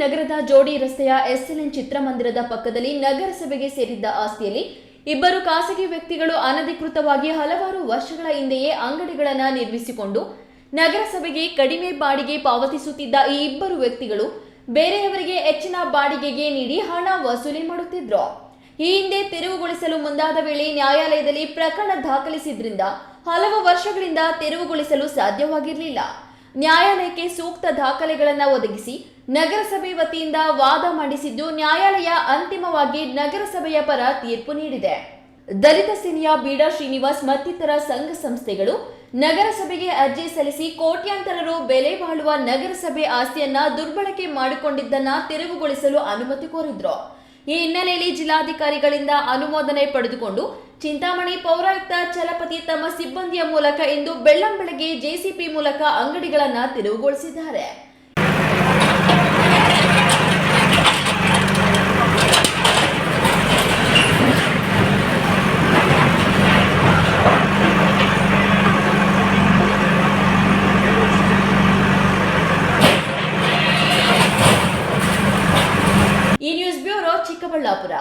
ನಗರದ ಜೋಡಿ ರಸ್ತೆಯ ಎಸ್ಎಲ್ಎನ್ ಚಿತ್ರಮಂದಿರದ ಪಕ್ಕದಲ್ಲಿ ನಗರಸಭೆಗೆ ಸೇರಿದ್ದ ಆಸ್ತಿಯಲ್ಲಿ ಇಬ್ಬರು ಖಾಸಗಿ ವ್ಯಕ್ತಿಗಳು ಅನಧಿಕೃತವಾಗಿ ಹಲವಾರು ವರ್ಷಗಳ ಹಿಂದೆಯೇ ಅಂಗಡಿಗಳನ್ನು ನಿರ್ಮಿಸಿಕೊಂಡು ನಗರಸಭೆಗೆ ಕಡಿಮೆ ಬಾಡಿಗೆ ಪಾವತಿಸುತ್ತಿದ್ದ ಈ ಇಬ್ಬರು ವ್ಯಕ್ತಿಗಳು ಬೇರೆಯವರಿಗೆ ಹೆಚ್ಚಿನ ಬಾಡಿಗೆಗೆ ನೀಡಿ ಹಣ ವಸೂಲಿ ಮಾಡುತ್ತಿದ್ರು. ಈ ಹಿಂದೆ ತೆರವುಗೊಳಿಸಲು ಮುಂದಾದ ವೇಳೆ ನ್ಯಾಯಾಲಯದಲ್ಲಿ ಪ್ರಕರಣ ದಾಖಲಿಸಿದ್ರಿಂದ ಹಲವು ವರ್ಷಗಳಿಂದ ತೆರವುಗೊಳಿಸಲು ಸಾಧ್ಯವಾಗಿರಲಿಲ್ಲ. ನ್ಯಾಯಾಲಯಕ್ಕೆ ಸೂಕ್ತ ದಾಖಲೆಗಳನ್ನು ಒದಗಿಸಿ ನಗರಸಭೆ ವತಿಯಿಂದ ವಾದ ಮಂಡಿಸಿದ್ದು ನ್ಯಾಯಾಲಯ ಅಂತಿಮವಾಗಿ ನಗರಸಭೆಯ ಪರ ತೀರ್ಪು ನೀಡಿದೆ. ದಲಿತ ಸೇನೆಯ ಬೀಡಾ ಶ್ರೀನಿವಾಸ್ ಮತ್ತಿತರ ಸಂಘ ಸಂಸ್ಥೆಗಳು ನಗರಸಭೆಗೆ ಅರ್ಜಿ ಸಲ್ಲಿಸಿ ಕೋಟ್ಯಾಂತರ ರು ಬೆಲೆ ಬಾಳುವ ನಗರಸಭೆ ಆಸ್ತಿಯನ್ನ ದುರ್ಬಳಕೆ ಮಾಡಿಕೊಂಡಿದ್ದನ್ನ ತೆರವುಗೊಳಿಸಲು ಅನುಮತಿ ಕೋರಿದ್ರು. ಈ ಹಿನ್ನೆಲೆಯಲ್ಲಿ ಜಿಲ್ಲಾಧಿಕಾರಿಗಳಿಂದ ಅನುಮೋದನೆ ಪಡೆದುಕೊಂಡು ಚಿಂತಾಮಣಿ ಪೌರಾಯುಕ್ತ ಚಲಪತಿ ತಮ್ಮ ಸಿಬ್ಬಂದಿಯ ಮೂಲಕ ಇಂದು ಬೆಳ್ಳಂಬೆಳಗ್ಗೆ ಜೆಸಿಪಿ ಮೂಲಕ ಅಂಗಡಿಗಳನ್ನು ತೆರವುಗೊಳಿಸಿದ್ದಾರೆ. ಈ ನ್ಯೂಸ್ ಬ್ಯೂರೋ ಚಿಕ್ಕಬಳ್ಳಾಪುರ.